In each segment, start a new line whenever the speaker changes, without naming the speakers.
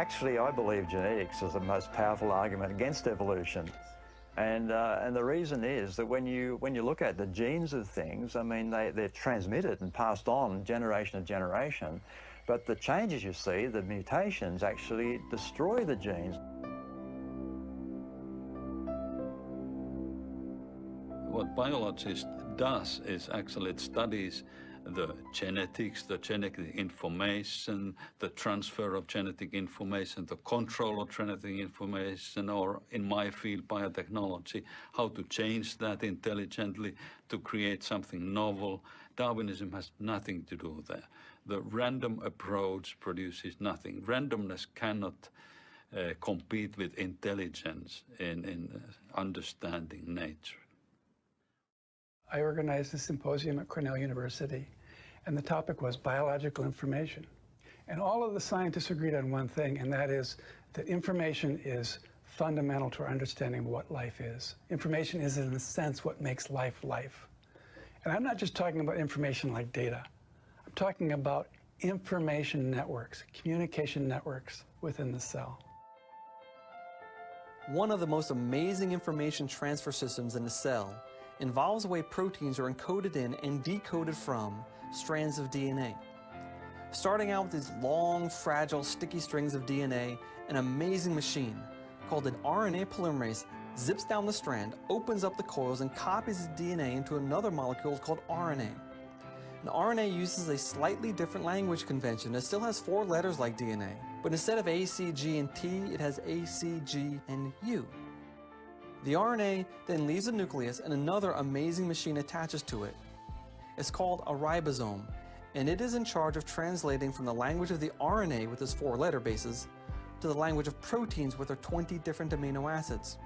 actually, I believe genetics is the most powerful argument against evolution. And the reason is that when you look at the genes of things, I mean, they're transmitted and passed on generation to generation, but the changes you see, the mutations, actually destroy the genes.
What biologist does is actually it studies the genetics, the genetic information, the transfer of genetic information, the control of genetic information, or in my field, biotechnology, how to change that intelligently to create something novel. Darwinism has nothing to do with that. The random approach produces nothing. Randomness cannot compete with intelligence in understanding nature.
I organized a symposium at Cornell University, and the topic was biological information. And all of the scientists agreed on one thing, and that is that information is fundamental to our understanding of what life is. Information is, in a sense, what makes life life. And I'm not just talking about information like data. I'm talking about information networks, communication networks within the cell.
One of the most amazing information transfer systems in the cell involves the way proteins are encoded in and decoded from strands of DNA. Starting out with these long, fragile, sticky strings of DNA, an amazing machine called an RNA polymerase zips down the strand, opens up the coils, and copies the DNA into another molecule called RNA. And RNA uses a slightly different language convention. It still has 4 letters like DNA, but instead of A, C, G, and T, it has A, C, G, and U. The RNA then leaves the nucleus and another amazing machine attaches to it. It's called a ribosome, and it is in charge of translating from the language of the RNA with its 4 letter bases to the language of proteins with their 20 different amino acids.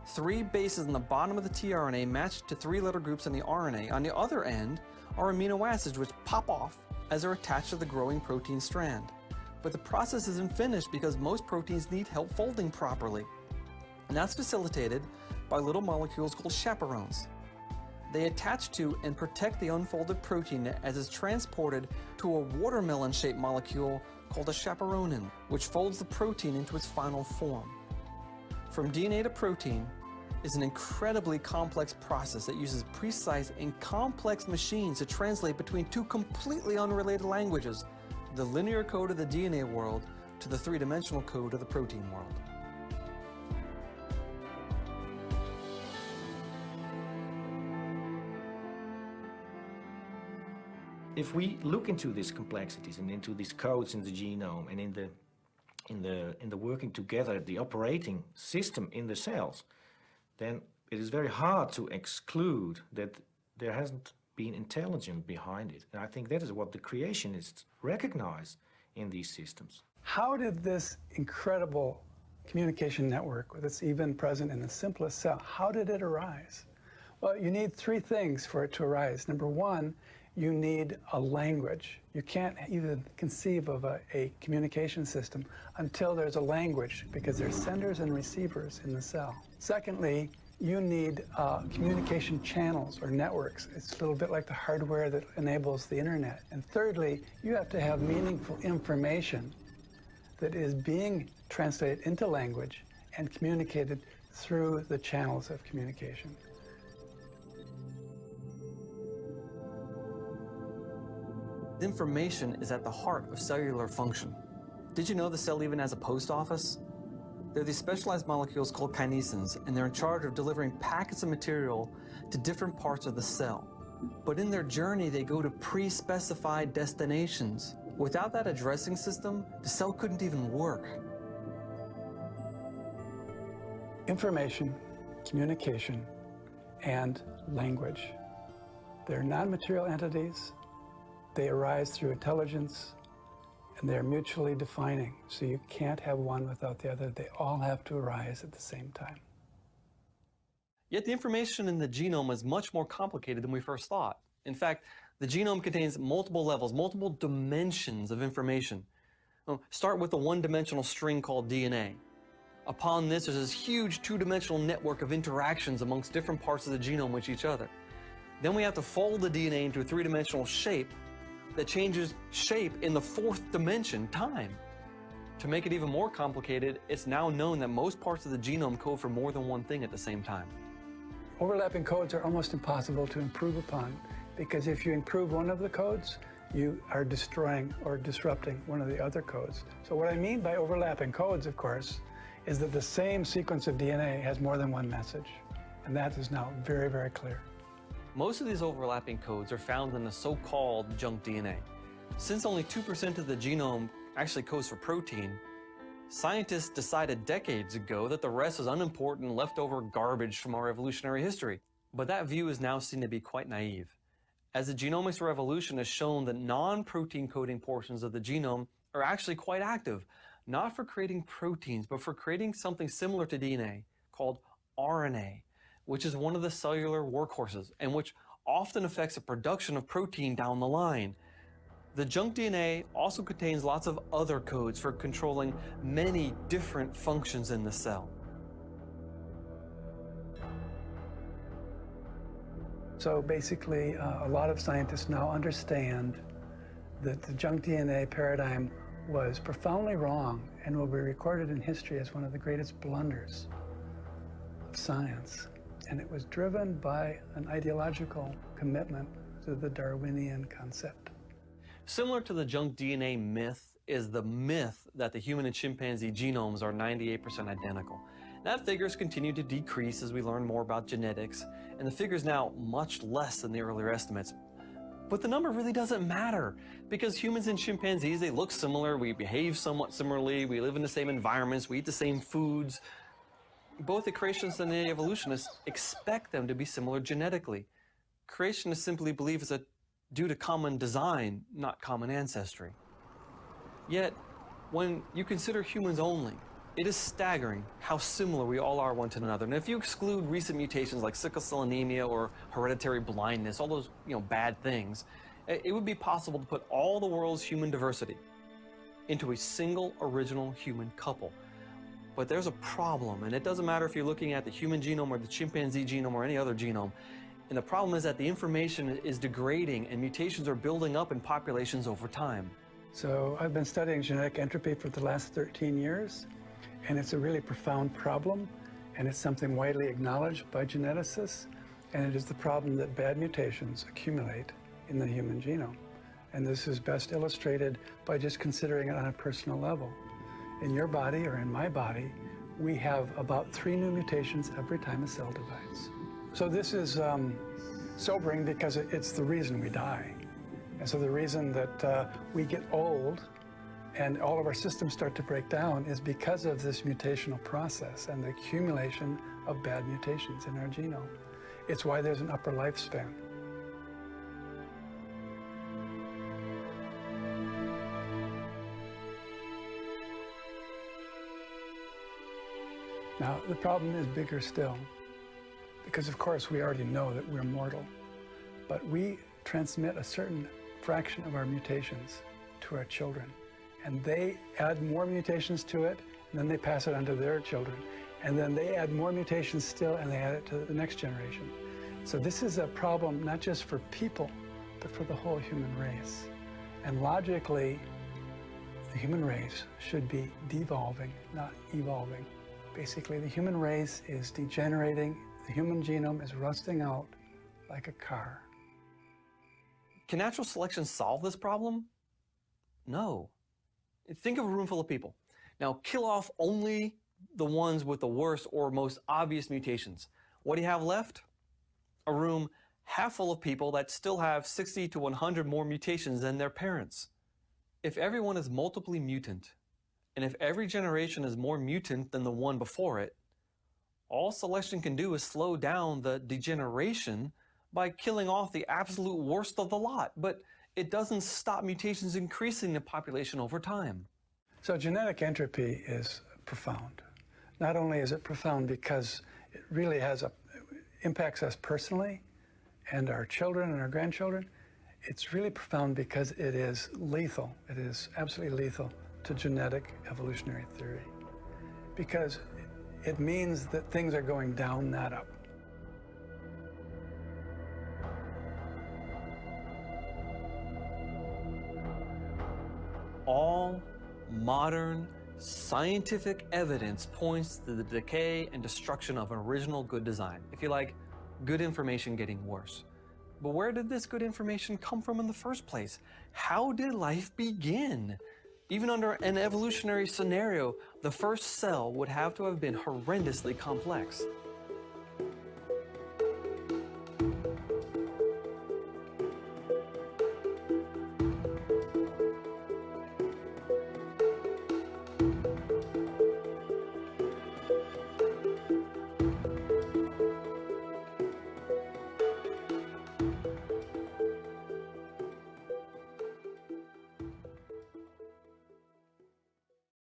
3 bases on the bottom of the tRNA match to 3 letter groups in the RNA. On the other end are amino acids which pop off as they're attached to the growing protein strand. But the process isn't finished because most proteins need help folding properly. And that's facilitated by little molecules called chaperones. They attach to and protect the unfolded protein as it's transported to a watermelon-shaped molecule called a chaperonin, which folds the protein into its final form. From DNA to protein is an incredibly complex process that uses precise and complex machines to translate between 2 completely unrelated languages, the linear code of the DNA world to the 3-dimensional code of the protein world.
If we look into these complexities and into these codes in the genome and in the working together, the operating system in the cells, then it is very hard to exclude that there hasn't been intelligence behind it. And I think that is what the creationists recognize in these systems.
How did this incredible communication network that's even present in the simplest cell, how did it arise? Well, you need 3 things for it to arise. Number 1, you need a language. You can't even conceive of a communication system until there's a language, because there's senders and receivers in the cell. Secondly, you need communication channels or networks. It's a little bit like the hardware that enables the internet. And thirdly, you have to have meaningful information that is being translated into language and communicated through the channels of communication.
Information is at the heart of cellular function. Did you know the cell even has a post office? They're these specialized molecules called kinesins, and they're in charge of delivering packets of material to different parts of the cell. But in their journey, they go to pre-specified destinations. Without that addressing system, the cell couldn't even work.
Information, communication, and language. They're non-material entities. They arise through intelligence, and they're mutually defining. So you can't have one without the other. They all have to arise at the same time.
Yet the information in the genome is much more complicated than we first thought. In fact, the genome contains multiple levels, multiple dimensions of information. Start with a 1-dimensional string called DNA. Upon this, there's this huge 2-dimensional network of interactions amongst different parts of the genome with each other. Then we have to fold the DNA into a 3-dimensional shape that changes shape in the 4th dimension, time. To To make it even more complicated, it's now known that most parts of the genome code for more than one thing at the same time.
Overlapping codes are almost impossible to improve upon, because if you improve one of the codes, you are destroying or disrupting one of the other codes. So what I mean by overlapping codes, of course, is that the same sequence of DNA has more than one message. And that is now very, very clear.
Most of these overlapping codes are found in the so-called junk DNA. Since only 2% of the genome actually codes for protein, scientists decided decades ago that the rest is unimportant, leftover garbage from our evolutionary history. But that view is now seen to be quite naive, as the genomics revolution has shown that non-protein coding portions of the genome are actually quite active, not for creating proteins, but for creating something similar to DNA called RNA, which is one of the cellular workhorses and which often affects the production of protein down the line. The junk DNA also contains lots of other codes for controlling many different functions in the cell.
So basically, a lot of scientists now understand that the junk DNA paradigm was profoundly wrong and will be recorded in history as one of the greatest blunders of science. And it was driven by an ideological commitment to the Darwinian concept.
Similar to the junk DNA myth is the myth that the human and chimpanzee genomes are 98% identical. That figures continue to decrease as we learn more about genetics, and the figure is now much less than the earlier estimates. But the number really doesn't matter, because humans and chimpanzees, they look similar, we behave somewhat similarly, we live in the same environments, we eat the same foods. Both the creationists and the evolutionists expect them to be similar genetically. Creationists simply believe it's due to common design, not common ancestry. Yet, when you consider humans only, it is staggering how similar we all are one to another. And if you exclude recent mutations like sickle cell anemia or hereditary blindness, all those bad things, it would be possible to put all the world's human diversity into a single original human couple. But there's a problem, and it doesn't matter if you're looking at the human genome or the chimpanzee genome or any other genome. And the problem is that the information is degrading and mutations are building up in populations over time.
So I've been studying genetic entropy for the last 13 years, and it's a really profound problem, and it's something widely acknowledged by geneticists, and it is the problem that bad mutations accumulate in the human genome. And this is best illustrated by just considering it on a personal level. In your body or in my body, we have about 3 new mutations every time a cell divides. So this is sobering because it's the reason we die. And so the reason that we get old and all of our systems start to break down is because of this mutational process and the accumulation of bad mutations in our genome. It's why there's an upper lifespan. Now, the problem is bigger still, because of course we already know that we're mortal, but we transmit a certain fraction of our mutations to our children, and they add more mutations to it, and then they pass it on to their children, and then they add more mutations still, and they add it to the next generation. So this is a problem not just for people, but for the whole human race. And logically, the human race should be devolving, not evolving. Basically, the human race is degenerating. The human genome is rusting out like a car.
Can natural selection solve this problem? No. Think of a room full of people. Now, kill off only the ones with the worst or most obvious mutations. What do you have left? A room half full of people that still have 60 to 100 more mutations than their parents. If everyone is multiply mutant, and if every generation is more mutant than the one before it, all selection can do is slow down the degeneration by killing off the absolute worst of the lot, but it doesn't stop mutations increasing the population over time.
So genetic entropy is profound. Not only is it profound because it really impacts us personally and our children and our grandchildren, it's really profound because it is lethal. It is absolutely lethal to genetic evolutionary theory, because it means that things are going down, not up.
All modern Scientific evidence points to the decay and destruction of an original good design. If you like, good information getting worse. But where did this good information come from in the first place? How did life begin? Even under an evolutionary scenario, the first cell would have to have been horrendously complex.